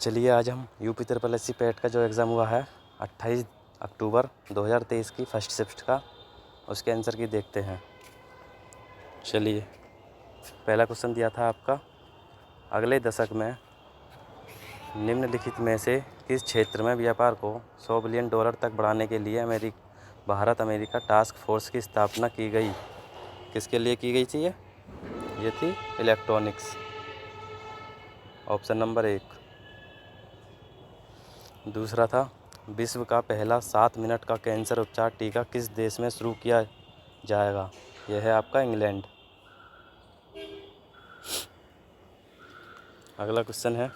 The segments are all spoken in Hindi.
चलिए आज हम यूपी SSC पैट का जो एग्ज़ाम हुआ है 28 अक्टूबर 2023 की फर्स्ट शिफ्ट का, उसके आंसर की देखते हैं। चलिए, पहला क्वेश्चन दिया था आपका, अगले दशक में निम्नलिखित में से किस क्षेत्र में व्यापार को $100 बिलियन तक बढ़ाने के लिए भारत अमेरिका टास्क फोर्स की स्थापना की गई? किसके लिए की गई थी ये थी इलेक्ट्रॉनिक्स। Option number 1। दूसरा था, विश्व का पहला 7 मिनट का कैंसर उपचार टीका किस देश में शुरू किया जाएगा? यह है आपका इंग्लैंड। अगला क्वेश्चन है,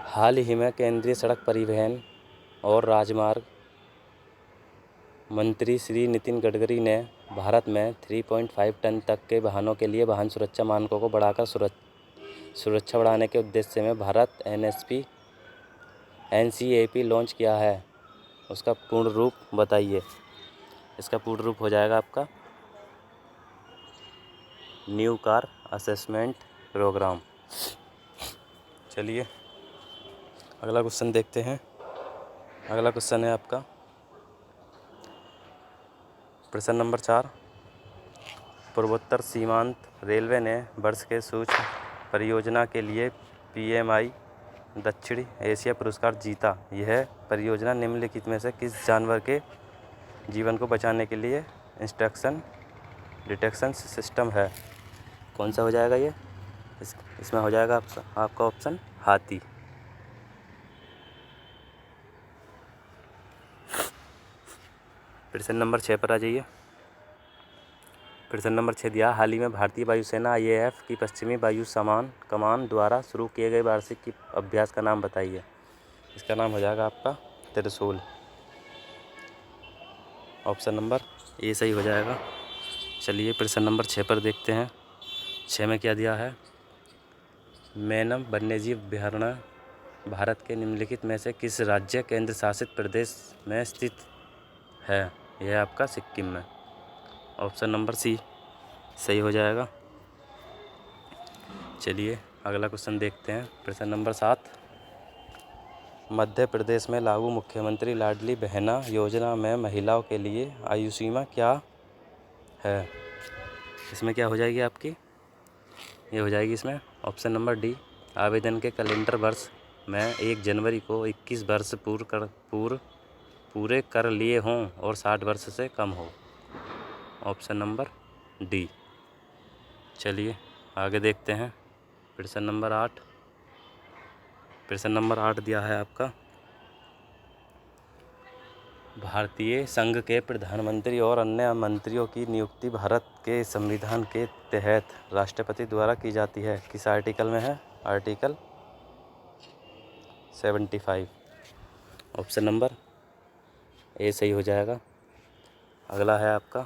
हाल ही में केंद्रीय सड़क परिवहन और राजमार्ग मंत्री श्री नितिन गडकरी ने भारत में 3.5 टन तक के वाहनों के लिए वाहन सुरक्षा मानकों को बढ़ाकर सुरक्षा बढ़ाने के उद्देश्य में भारत NCAP लॉन्च किया है। उसका पूर्ण रूप बताइए। इसका पूर्ण रूप हो जाएगा आपका न्यू कार असेसमेंट प्रोग्राम। चलिए अगला क्वेश्चन देखते हैं। अगला क्वेश्चन है आपका प्रश्न नंबर 4। पूर्वोत्तर सीमांत रेलवे ने वर्ष के सूक्ष्म परियोजना के लिए PMI दक्षिण एशिया पुरस्कार जीता। यह परियोजना निम्नलिखित में से किस जानवर के जीवन को बचाने के लिए इंस्ट्रक्शन डिटेक्शन सिस्टम है? कौन सा हो जाएगा ये? इसमें हो जाएगा आपका ऑप्शन हाथी। प्रश्न नंबर 6 पर आ जाइए। प्रश्न नंबर 6 दिया, हाल ही में भारतीय वायुसेना IAF की पश्चिमी वायु कमान द्वारा शुरू किए गए वार्षिक अभ्यास का नाम बताइए। इसका नाम हो जाएगा आपका त्रिशूल। ऑप्शन नंबर ए सही हो जाएगा। चलिए प्रश्न नंबर 6 पर देखते हैं। 6 में क्या दिया है, मैनम वन्यजीव अभयारण्य भारत के निम्नलिखित में से किस राज्य केंद्र शासित प्रदेश में स्थित है? यह आपका सिक्किम में। ऑप्शन नंबर सी सही हो जाएगा। चलिए अगला क्वेश्चन देखते हैं। प्रश्न नंबर 7, मध्य प्रदेश में लागू मुख्यमंत्री लाडली बहना योजना में महिलाओं के लिए आयु सीमा क्या है? इसमें क्या हो जाएगी आपकी? ये हो जाएगी इसमें ऑप्शन नंबर डी, आवेदन के कैलेंडर वर्ष में 1 जनवरी को 21 वर्ष पूरे कर लिए हों और 60 वर्ष से कम हो। Option number D. चलिए आगे देखते हैं। प्रश्न नंबर 8। प्रश्न नंबर 8 दिया है आपका, भारतीय संघ के प्रधानमंत्री और अन्य मंत्रियों की नियुक्ति भारत के संविधान के तहत राष्ट्रपति द्वारा की जाती है। किस आर्टिकल में है? आर्टिकल 75। ऑप्शन नंबर ए सही हो जाएगा। अगला है आपका,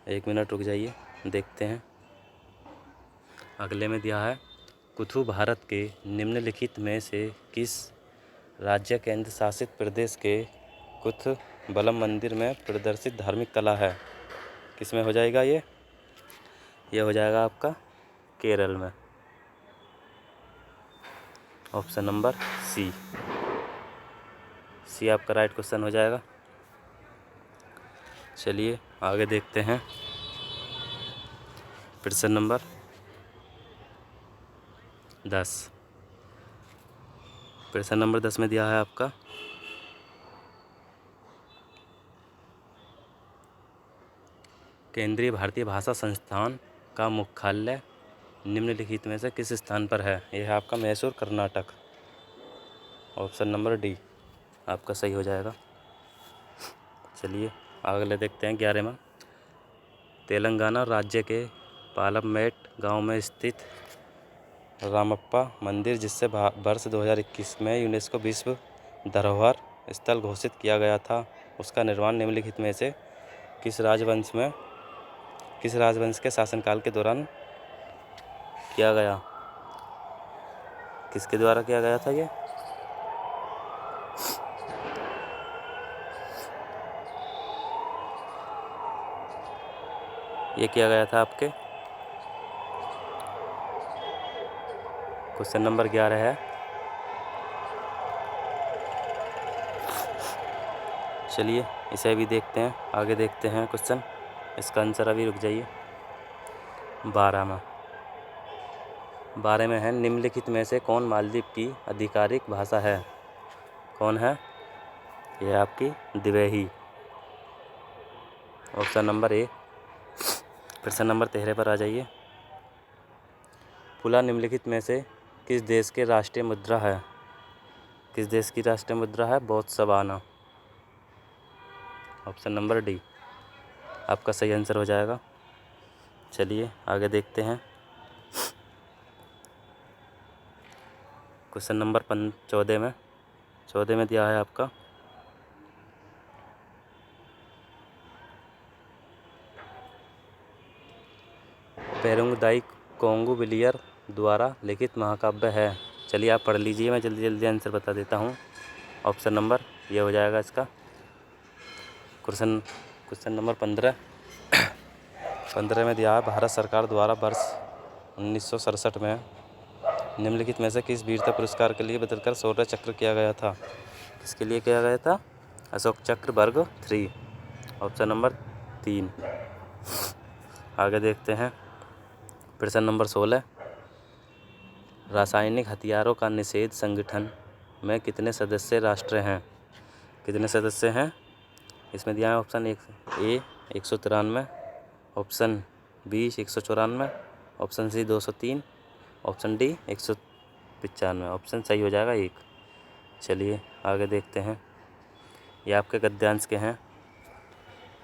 एक मिनट रुक जाइए, देखते हैं। अगले में दिया है, कुथु भारत के निम्नलिखित में से किस राज्य केंद्र शासित प्रदेश के कुथ बलम मंदिर में प्रदर्शित धार्मिक कला है? किस में हो जाएगा ये? हो जाएगा आपका केरल में। ऑप्शन नंबर सी आपका राइट क्वेश्चन हो जाएगा। चलिए आगे देखते हैं। प्रश्न नंबर 10। प्रश्न नंबर 10 में दिया है आपका, केंद्रीय भारतीय भाषा संस्थान का मुख्यालय निम्नलिखित में से किस स्थान पर है? यह है आपका Mysore, Karnataka. Option number D आपका सही हो जाएगा। चलिए अगले देखते हैं 11वां, तेलंगाना राज्य के पालममेट गांव में स्थित रामप्पा मंदिर, जिससे वर्ष 2021 में यूनेस्को विश्व धरोहर स्थल घोषित किया गया था, उसका निर्माण निम्नलिखित में से किस राजवंश के शासनकाल के दौरान किया गया? किसके द्वारा किया गया था ये? ये किया गया था आपके क्वेश्चन नंबर 11 है। चलिए इसे भी देखते हैं, आगे देखते हैं क्वेश्चन। इसका आंसर अभी रुक जाइए। 12 में है, निम्नलिखित में से कौन मालदीव की आधिकारिक भाषा है? कौन है? यह आपकी दिवेही। ऑप्शन नंबर ए। प्रश्न नंबर 13 पर आ जाइए। पुला निम्नलिखित में से किस देश के राष्ट्रीय मुद्रा है? किस देश की राष्ट्रीय मुद्रा है? बोत्सवाना। ऑप्शन नंबर डी आपका सही आंसर हो जाएगा। चलिए आगे देखते हैं। क्वेश्चन नंबर 14 में दिया है आपका, पेरुंगदाई कोंगुविलियर द्वारा लिखित महाकाव्य है। चलिए आप पढ़ लीजिए, मैं जल्दी जल्दी आंसर बता देता हूँ। ऑप्शन नंबर ये हो जाएगा इसका क्वेश्चन नंबर 15 में दिया है, भारत सरकार द्वारा वर्ष 1967 में निम्नलिखित में से किस वीरता पुरस्कार के लिए बदलकर शौर्य चक्र किया गया था? किसके लिए किया गया था? अशोक चक्र वर्ग 3। Option number 3। आगे देखते हैं। प्रश्न नंबर 16, रासायनिक हथियारों का निषेध संगठन में कितने सदस्य राष्ट्र हैं? कितने सदस्य हैं? इसमें दिया है option A 193, option B 194, option C 203, option D 195। Option सही हो जाएगा 1। चलिए आगे देखते हैं। ये आपके गद्यांश के हैं।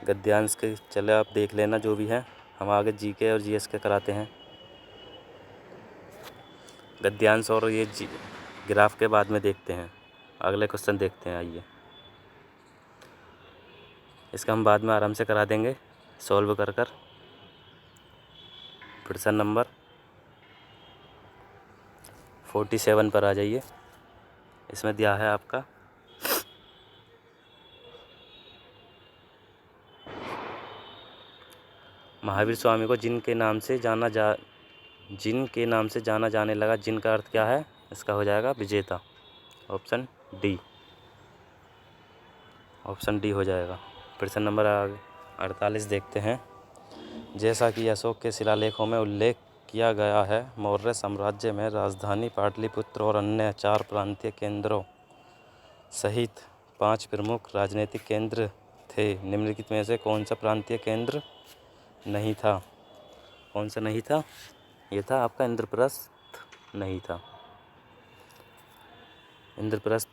गद्यांश के चले आप देख लेना जो भी है। हम आगे जीके और जीएस के कराते हैं। गद्यांश और ये ग्राफ के बाद में देखते हैं। अगले क्वेश्चन देखते हैं। आइए, इसका हम बाद में आराम से करा देंगे सॉल्व कर कर। प्रश्न नंबर 47 पर आ जाइए। इसमें दिया है आपका, महावीर स्वामी को जिनके नाम से जाना जाने लगा, जिन का अर्थ क्या है? इसका हो जाएगा विजेता। ऑप्शन डी हो जाएगा। प्रश्न नंबर 48 देखते हैं। जैसा कि अशोक के शिलालेखों में उल्लेख किया गया है, मौर्य साम्राज्य में राजधानी पाटलिपुत्र और अन्य 4 प्रांतीय केंद्रों सहित 5 प्रमुख राजनीतिक केंद्र थे। निम्नलिखित में से कौन सा प्रांतीय केंद्र नहीं था? कौन सा नहीं था? ये था आपका इंद्रप्रस्थ नहीं था। इंद्रप्रस्थ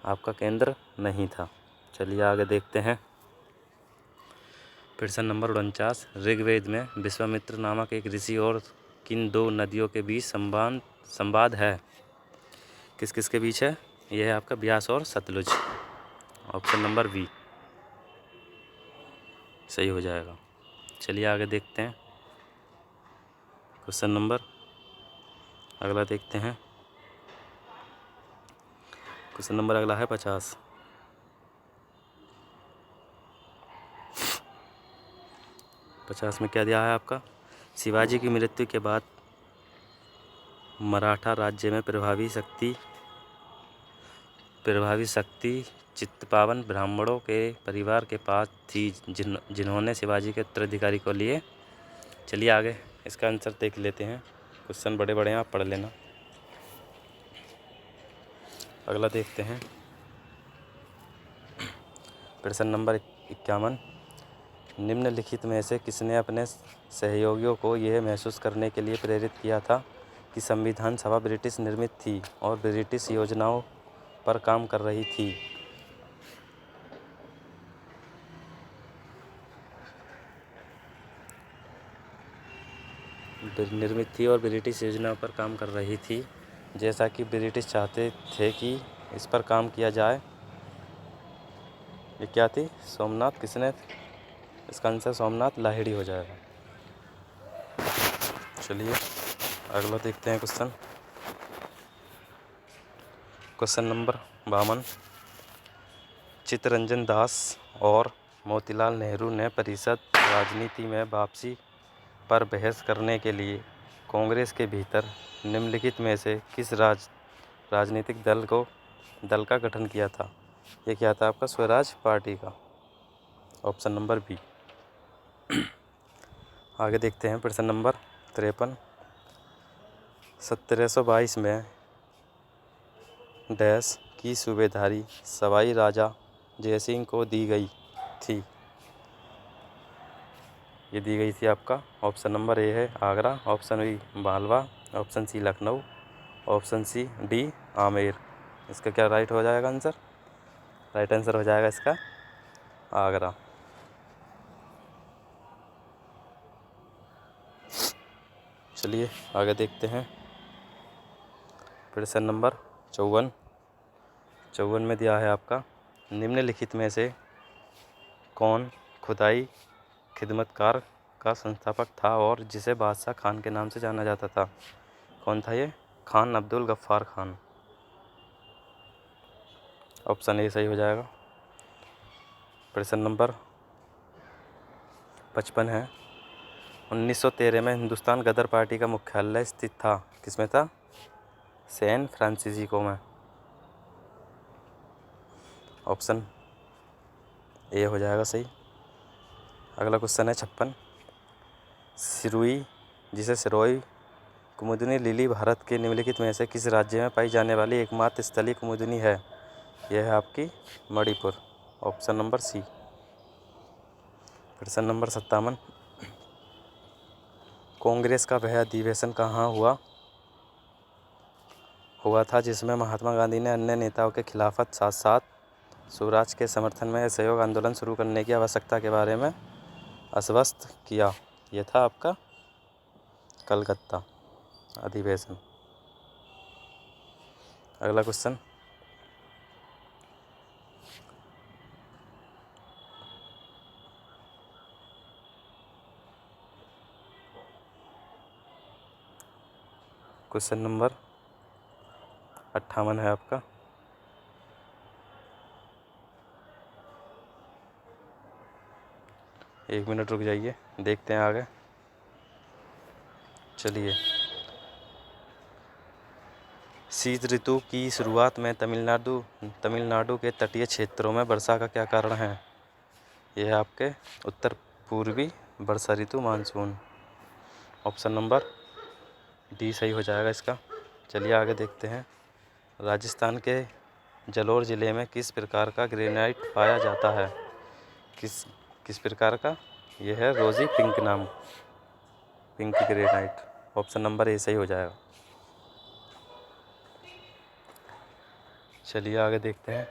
आपका केंद्र नहीं था। चलिए आगे देखते हैं। प्रश्न नंबर 49, ऋग्वेद में विश्वामित्र नामक एक ऋषि और किन 2 नदियों के बीच संवाद है? किस किस के बीच है? यह है आपका ब्यास और सतलुज। ऑप्शन नंबर बी सही हो जाएगा। चलिए आगे देखते हैं। क्वेश्चन नंबर अगला देखते हैं। क्वेश्चन नंबर अगला है 50। में क्या दिया है आपका, शिवाजी की मृत्यु के बाद मराठा राज्य में प्रभावी शक्ति चित्तपावन ब्राह्मणों के परिवार के पास थी, जिन्होंने शिवाजी के उत्तराधिकारी को लिए। चलिए आगे इसका आंसर देख लेते हैं। क्वेश्चन बड़े बड़े हैं, आप पढ़ लेना। अगला देखते हैं। प्रश्न नंबर 51, निम्नलिखित में से किसने अपने सहयोगियों को यह महसूस करने के लिए प्रेरित किया था कि संविधान सभा ब्रिटिश निर्मित थी और ब्रिटिश योजनाओं पर काम कर रही थी? निर्मित थी और ब्रिटिश योजनाओं पर काम कर रही थी, जैसा कि ब्रिटिश चाहते थे कि इस पर काम किया जाए। ये क्या थी? सोमनाथ। किसने? इसका आंसर सोमनाथ लाहिड़ी हो जाएगा। चलिए अगला देखते हैं question. Question number 52, Chittaranjan Das और मोतीलाल नेहरू ने परिषद राजनीति में वापसी पर बहस करने के लिए कांग्रेस के भीतर निम्नलिखित में से किस राजनीतिक दल का गठन किया था? ये क्या था आपका? स्वराज पार्टी का। Option number B. आगे देखते हैं प्रश्न नंबर 53। 1722 में डैश की सूबेदारी सवाई राजा जयसिंह को दी गई थी? ये दी गई थी आपका ऑप्शन नंबर ए है Agra, option B Malwa, option C Lucknow, option C D Amer. इसका क्या राइट हो जाएगा आंसर? राइट आंसर हो जाएगा इसका आगरा। चलिए आगे देखते हैं प्रश्न नंबर 54 में दिया है आपका निम्नलिखित में से कौन खुदाई खिदमतकार का संस्थापक था और जिसे बादशाह खान के नाम से जाना जाता था? कौन था ये? खान अब्दुल गफ्फार खान। ऑप्शन ए सही हो जाएगा। प्रश्न नंबर 55 है 1913 में हिंदुस्तान गदर पार्टी का मुख्यालय स्थित था? किसमें था? सैन फ्रांसिस्को में। ऑप्शन ए हो जाएगा सही। अगला क्वेश्चन है 56। सिरोही जिसे सिरोही कुमुदिनी लिली भारत के निम्नलिखित में से किस राज्य में पाई जाने वाली एकमात्र स्थलीय कुमुदिनी है? यह है आपकी मणिपुर। ऑप्शन नंबर सी। प्रश्न नंबर 57। कांग्रेस का वह अधिवेशन कहाँ हुआ था जिसमें महात्मा गांधी ने अन्य नेताओं के खिलाफत साथ साथ स्वराज के समर्थन में असहयोग आंदोलन शुरू करने की आवश्यकता के बारे में आश्वस्त किया? यह था आपका कलकत्ता अधिवेशन। अगला क्वेश्चन 58 है आपका। एक मिनट रुक जाइए, देखते हैं आगे। चलिए, शीत ऋतु की शुरुआत में तमिलनाडु के तटीय क्षेत्रों में वर्षा का क्या कारण है? यह है आपके उत्तर पूर्वी वर्षा ऋतु मानसून। ऑप्शन नंबर डी सही हो जाएगा इसका। चलिए आगे देखते हैं। राजस्थान के जलोर ज़िले में किस प्रकार का ग्रेनाइट पाया जाता है? किस प्रकार का? यह है रोजी पिंक ग्रेनाइट। ऑप्शन नंबर ए सही हो जाएगा। चलिए आगे देखते हैं।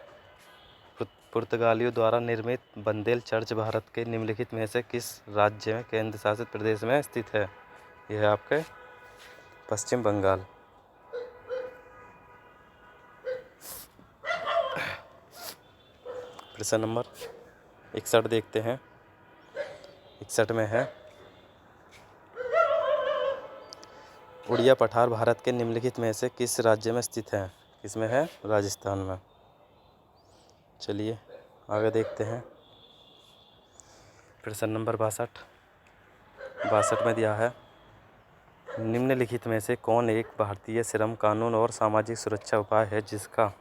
पुर्तगालियों द्वारा निर्मित बंदेल चर्च भारत के निम्नलिखित में से किस राज्य में केंद्र शासित प्रदेश में स्थित है? यह है आपके पश्चिम बंगाल। प्रश्न नंबर 61 देखते हैं। 61 में है उड़िया पठार भारत के निम्नलिखित में से किस राज्य में स्थित है? किसमें है? राजस्थान में। चलिए आगे देखते हैं। प्रश्न नंबर 62 में दिया है निम्नलिखित में से कौन एक भारतीय श्रम कानून और सामाजिक सुरक्षा उपाय है जिसका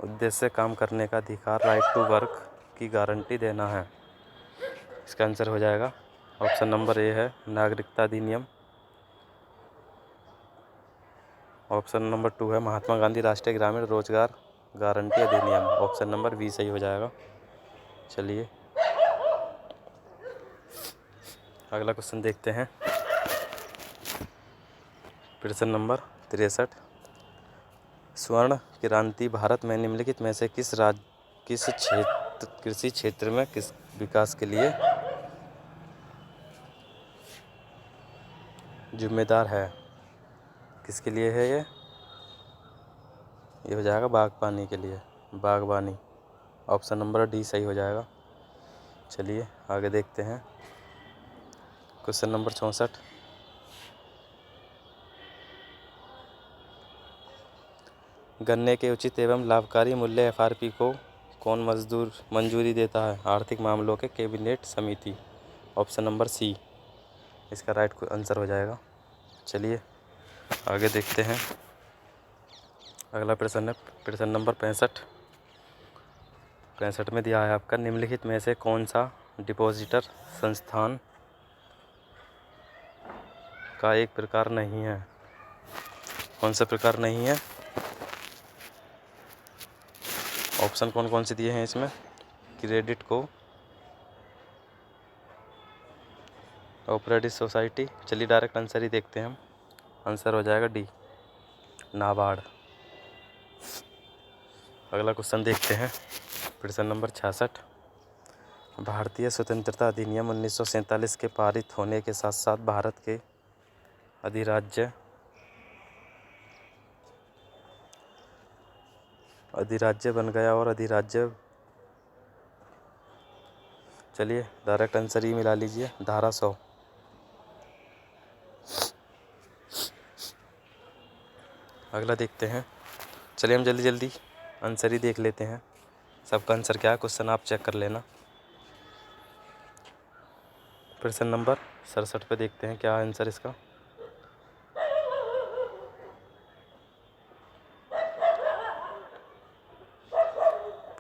उद्देश्य काम करने का अधिकार राइट टू वर्क की गारंटी देना है? इसका आंसर हो जाएगा ऑप्शन नंबर ए है नागरिकता अधिनियम। ऑप्शन नंबर 2 है महात्मा गांधी राष्ट्रीय ग्रामीण रोजगार गारंटी अधिनियम। ऑप्शन नंबर बी सही हो जाएगा। चलिए अगला क्वेश्चन देखते हैं। प्रश्न नंबर 63। स्वर्ण क्रांति भारत में निम्नलिखित में से किस कृषि क्षेत्र में किस विकास के लिए जिम्मेदार है? किसके लिए है ये हो जाएगा बागबानी के लिए, बागबानी। ऑप्शन नंबर डी सही हो जाएगा। चलिए आगे देखते हैं। Question number 64। गन्ने के उचित एवं लाभकारी मूल्य एफआरपी को कौन मंजूरी देता है? आर्थिक मामलों के कैबिनेट समिति। Option number C. इसका राइट आंसर हो जाएगा। चलिए आगे देखते हैं। अगला प्रश्न है प्रश्न नंबर 65। 65 में दिया है आपका, निम्नलिखित में से कौन सा डिपॉजिटर संस्थान का एक प्रकार नहीं है? कौन सा प्रकार नहीं है? ऑप्शन कौन कौन से दिए हैं इसमें? Credit co operative society. चलिए डायरेक्ट आंसर ही देखते हैं हम। आंसर हो जाएगा डी, नाबार्ड। अगला क्वेश्चन देखते हैं प्रश्न नंबर 66। भारतीय स्वतंत्रता अधिनियम 1947 के पारित होने के साथ साथ भारत के अधिराज्य बन गया और अधिराज्य, चलिए डायरेक्ट आंसर ही मिला लीजिए, धारा 100। अगला देखते हैं। चलिए हम जल्दी जल्दी आंसर ही देख लेते हैं। सबका आंसर क्या है क्वेश्चन आप चेक कर लेना। प्रश्न नंबर 67 पे देखते हैं क्या आंसर इसका।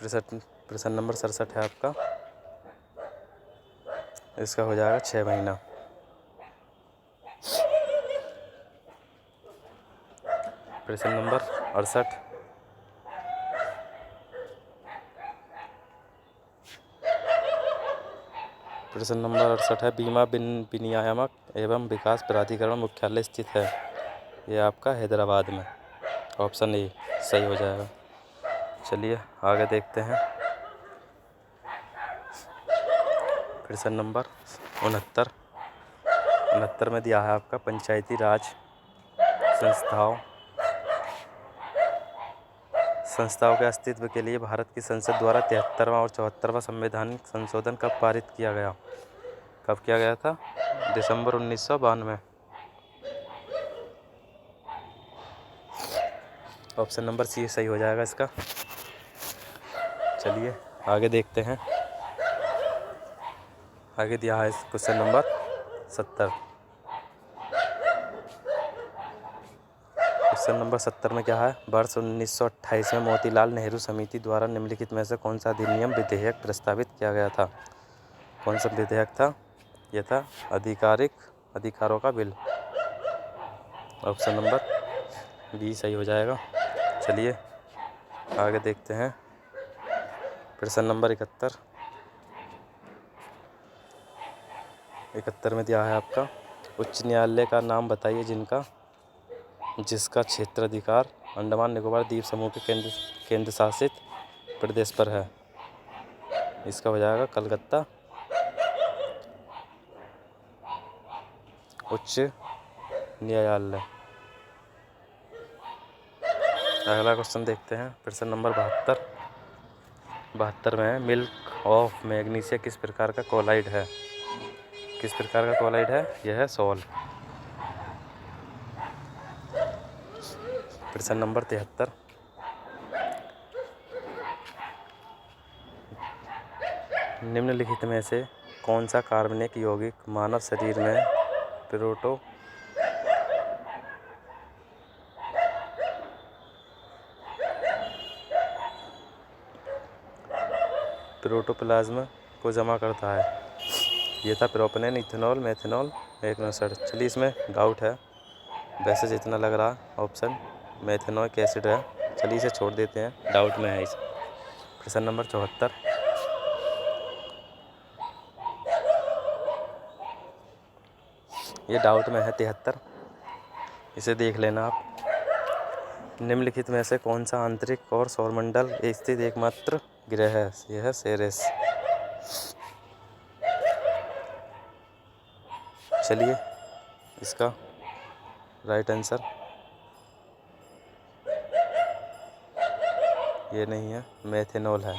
प्रश्न नंबर 67 है आपका, इसका हो जाएगा 6 महीना। प्रश्न नंबर 68। प्रश्न नंबर 68 है, बीमा विनियामक एवं विकास प्राधिकरण मुख्यालय स्थित है? ये आपका हैदराबाद में। ऑप्शन ए सही हो जाएगा। चलिए आगे देखते हैं। प्रश्न नंबर 69 में दिया है आपका, पंचायती राज संस्थाओं के अस्तित्व के लिए भारत की संसद द्वारा 73वां और 74वां संवैधानिक संशोधन कब पारित किया गया? कब किया गया था? दिसंबर 1992। ऑप्शन नंबर सी सही हो जाएगा इसका। चलिए आगे देखते हैं। आगे दिया है क्वेश्चन नंबर 70। क्वेश्चन नंबर 70 में क्या है, वर्ष 1928 में मोतीलाल नेहरू समिति द्वारा निम्नलिखित में से कौन सा अधिनियम विधेयक प्रस्तावित किया गया था? कौन सा विधेयक था? यह था अधिकारों का बिल। ऑप्शन नंबर बी सही हो जाएगा। चलिए आगे देखते हैं। प्रश्न नंबर 71 में दिया है आपका, उच्च न्यायालय का नाम बताइए जिसका क्षेत्राधिकार अंडमान निकोबार द्वीप समूह के केंद्र शासित प्रदेश पर है? इसका हो जाएगा कलकत्ता उच्च न्यायालय। अगला क्वेश्चन देखते हैं। प्रश्न नंबर 72 में है, मिल्क ऑफ मैग्नीशिया किस प्रकार का कोलाइड है? किस प्रकार का कोलाइड है? यह है सोल। प्रश्न नंबर 73। निम्नलिखित में से कौन सा कार्बनिक यौगिक मानव शरीर में प्रोटोप्लाज्म को जमा करता है? ये था प्रोपेनॉल, इथेनॉल, मेथनॉल, मैग्नीशियम। चलिए इसमें डाउट है, वैसे जितना लग रहा ऑप्शन मेथेनॉइक एसिड है। चलिए इसे छोड़ देते हैं, डाउट में है इस। प्रश्न नंबर 74। ये डाउट में है 73, इसे देख लेना आप। निम्नलिखित में से कौन सा आंतरिक और सौरमंडल स्थित एकमात्र ग्रह है? यह है सेरेस। चलिए इसका राइट आंसर ये नहीं है, मेथेनॉल है।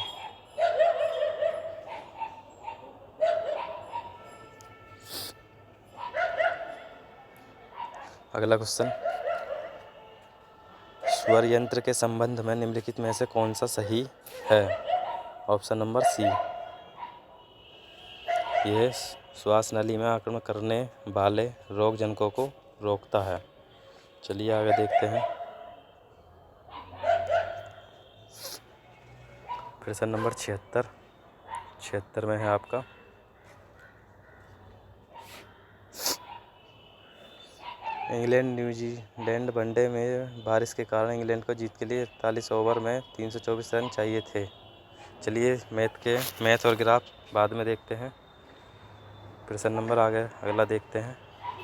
अगला क्वेश्चन, स्वर यंत्र के संबंध में निम्नलिखित में से कौन सा सही है? ऑप्शन नंबर सी, यह श्वास नली में आक्रमण करने वाले रोग जनकों को रोकता है। चलिए आगे देखते हैं। प्रश्न नंबर 76 में है आपका इंग्लैंड न्यूजीलैंड वनडे में बारिश के कारण इंग्लैंड को जीत के लिए 41 ओवर में 324 रन चाहिए थे। चलिए मैथ और ग्राफ बाद में देखते हैं। प्रश्न नंबर आगे अगला देखते हैं।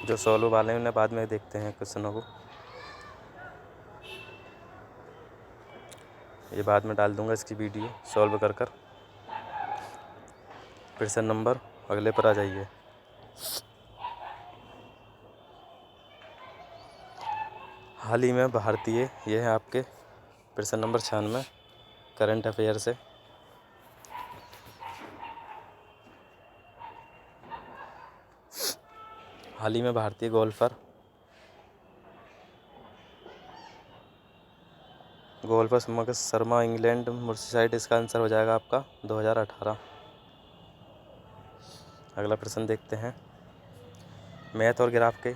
जो सॉल्व वाले हैं उन्हें बाद में देखते हैं क्वेश्चनों को। ये बाद में डाल दूंगा इसकी वीडियो सॉल्व कर कर। प्रश्न नंबर अगले पर आ जाइए। हाल ही में भारतीय, यह है आपके प्रश्न नंबर 96 करंट अफेयर से। हाल ही में भारतीय golfer Mukesh Sharma England Merseyside, इसका आंसर हो जाएगा आपका 2018। अगला प्रश्न देखते हैं। मैथ और ग्राफ के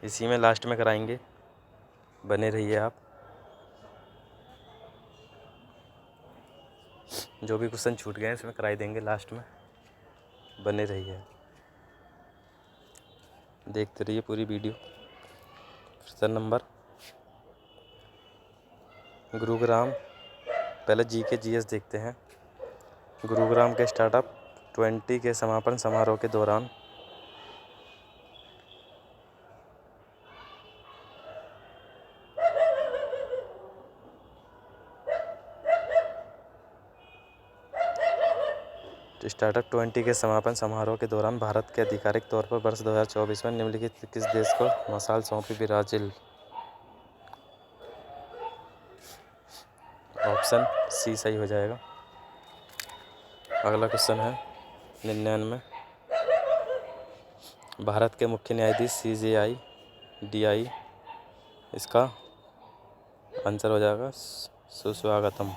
इसी में लास्ट में कराएंगे, बने रहिए आप। जो भी क्वेश्चन छूट गए हैं इसमें कराई देंगे लास्ट में, बने रहिए, देखते रहिए पूरी वीडियो। प्रश्न नंबर गुरुग्राम, पहले GS देखते हैं। गुरुग्राम के स्टार्टअप 20 के समापन समारोह के दौरान स्टार्टअप 20 के समापन समारोह के दौरान भारत के आधिकारिक तौर पर वर्ष 2024 में निम्नलिखित किस देश को मशाल सौंपी? ब्राज़ील। ऑप्शन सी सही हो जाएगा। अगला क्वेश्चन है 99। भारत के मुख्य न्यायाधीश CJI DI, इसका आंसर हो जाएगा सुस्वागतम।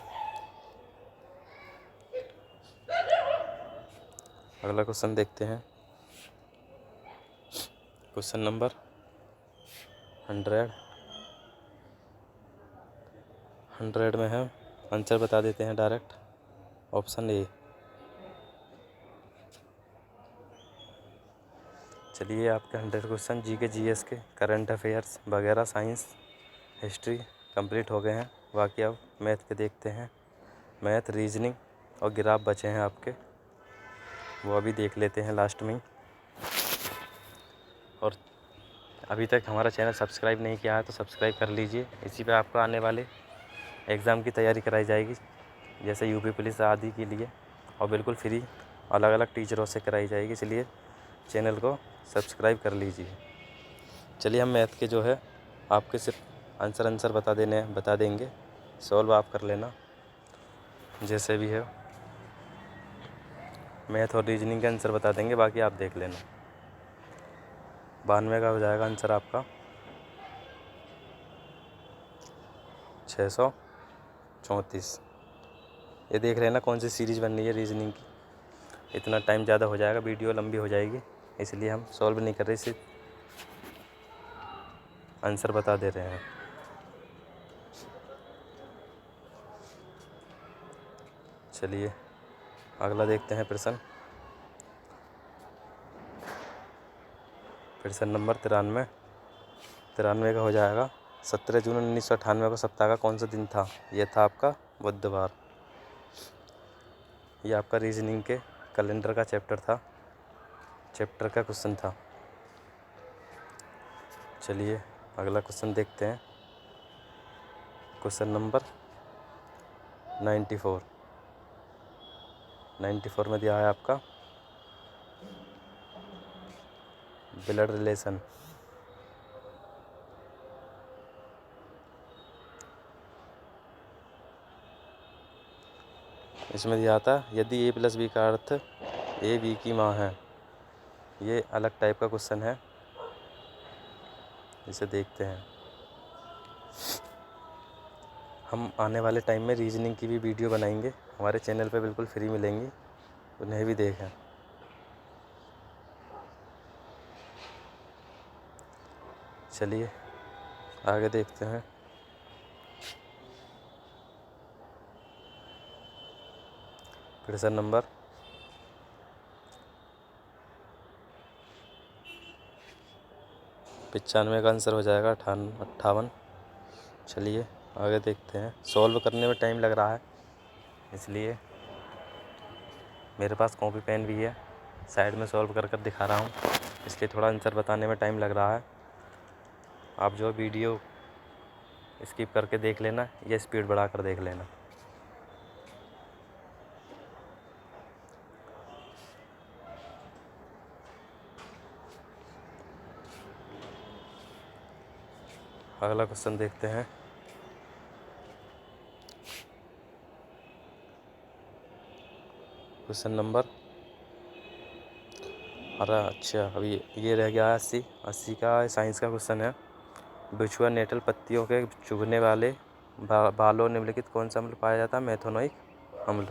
अगला क्वेश्चन देखते हैं। क्वेश्चन नंबर 100 में है, आंसर बता देते हैं डायरेक्ट। Option A. चलिए आपके 100 क्वेश्चन GS के करंट अफेयर्स वगैरह साइंस हिस्ट्री कंप्लीट हो गए हैं। बाकी अब मैथ के देखते हैं। मैथ, रीजनिंग और ग्राफ बचे हैं आपके, वो अभी देख लेते हैं लास्ट में। और अभी तक हमारा चैनल सब्सक्राइब नहीं किया है तो सब्सक्राइब कर लीजिए। इसी पे आपको आने वाले एग्ज़ाम की तैयारी कराई जाएगी, जैसे UP पुलिस आदि के लिए, और बिल्कुल फ्री अलग अलग टीचरों से कराई जाएगी। इसलिए चैनल को सब्सक्राइब कर लीजिए। चलिए हम मैथ के जो है आपके सिर्फ आंसर बता देंगे, सॉल्व आप कर लेना जैसे भी है। मैथ और रीजनिंग के आंसर बता देंगे, बाकी आप देख लेना। 92 का हो जाएगा आंसर आपका 634। ये देख लेना कौन सी सीरीज़ बन रही है रीजनिंग की। इतना टाइम ज़्यादा हो जाएगा, वीडियो लंबी हो जाएगी, इसलिए हम सॉल्व नहीं कर रहे, सिर्फ आंसर बता दे रहे हैं। चलिए अगला देखते हैं प्रश्न नंबर 93 का हो जाएगा 17 जून 1998 को सप्ताह का कौन सा दिन था? ये था आपका बुधवार। ये आपका रीजनिंग के कैलेंडर का चैप्टर का क्वेश्चन था। चलिए अगला क्वेश्चन देखते हैं। क्वेश्चन नंबर 94 में दिया है आपका ब्लड रिलेशन। इसमें दिया था यदि A + B का अर्थ A B की माँ है। ये अलग टाइप का क्वेश्चन है, इसे देखते हैं। हम आने वाले टाइम में रीजनिंग की भी वीडियो बनाएंगे, हमारे चैनल पे बिल्कुल फ्री मिलेंगी, उन्हें भी देखें। चलिए आगे देखते हैं। प्रश्न नंबर 95 का आंसर हो जाएगा 58। चलिए आगे देखते हैं। सॉल्व करने में टाइम लग रहा है, इसलिए मेरे पास कॉपी पेन भी है, साइड में सॉल्व कर कर दिखा रहा हूँ, इसलिए थोड़ा आंसर बताने में टाइम लग रहा है। आप जो वीडियो स्किप करके देख लेना या स्पीड बढ़ा कर देख लेना। अगला क्वेश्चन देखते हैं। क्वेश्चन नंबर अच्छा अभी ये रह गया 80 का साइंस का क्वेश्चन है। बिछुआ नेटल पत्तियों के चुभने वाले बालों निम्नलिखित कौन सा अम्ल पाया जाता है? मेथोनोइक अम्ल।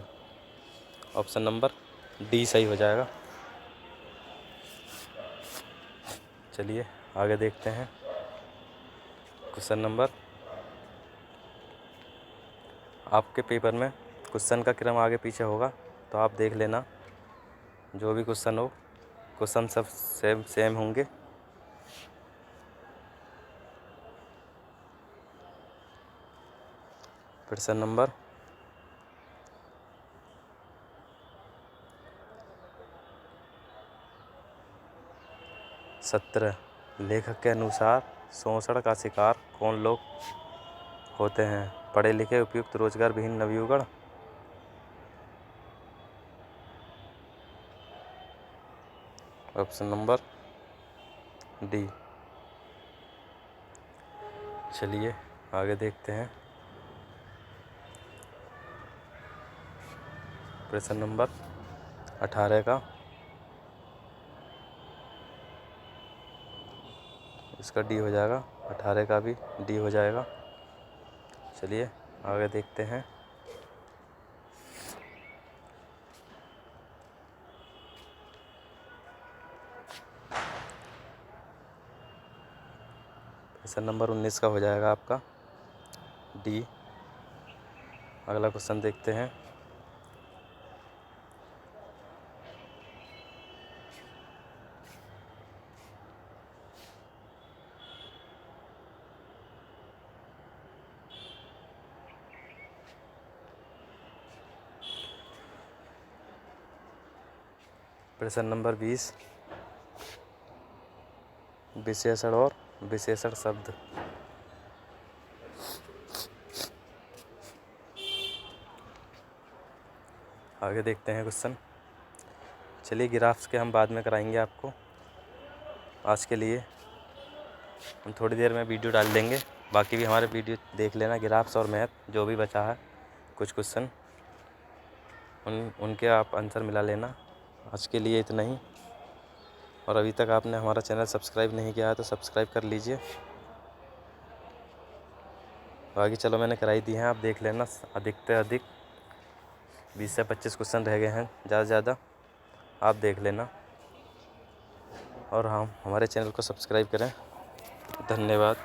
ऑप्शन नंबर डी सही हो जाएगा। चलिए आगे देखते हैं। क्वेश्चन नंबर, आपके पेपर में क्वेश्चन का क्रम आगे पीछे होगा तो आप देख लेना, जो भी क्वेश्चन हो क्वेश्चन सब सेम होंगे। प्रश्न नंबर 17, लेखक के अनुसार शोषण का शिकार कौन लोग होते हैं? पढ़े लिखे, उपयुक्त, रोजगार विहीन, नवयुवक। Option number D. चलिए आगे देखते हैं। प्रश्न नंबर 18 का, इसका डी हो जाएगा, 18 का भी डी हो जाएगा। चलिए आगे देखते हैं। प्रश्न नंबर 19 का हो जाएगा आपका डी। अगला क्वेश्चन देखते हैं। प्रश्न नंबर 20, विशेषण और विशेषण शब्द। आगे देखते हैं क्वेश्चन। चलिए ग्राफ्स के हम बाद में कराएंगे आपको, आज के लिए हम थोड़ी देर में वीडियो डाल देंगे। बाकी भी हमारे वीडियो देख लेना, ग्राफ्स और मैथ जो भी बचा है कुछ क्वेश्चन उनके आप आंसर मिला लेना। आज के लिए इतना ही, और अभी तक आपने हमारा चैनल सब्सक्राइब नहीं किया है तो सब्सक्राइब कर लीजिए। बाकी चलो मैंने कराई दी हैं, आप देख लेना। अधिक से अधिक 20 से 25 क्वेश्चन रह गए हैं, ज़्यादा से ज़्यादा आप देख लेना, और हम हमारे चैनल को सब्सक्राइब करें। धन्यवाद।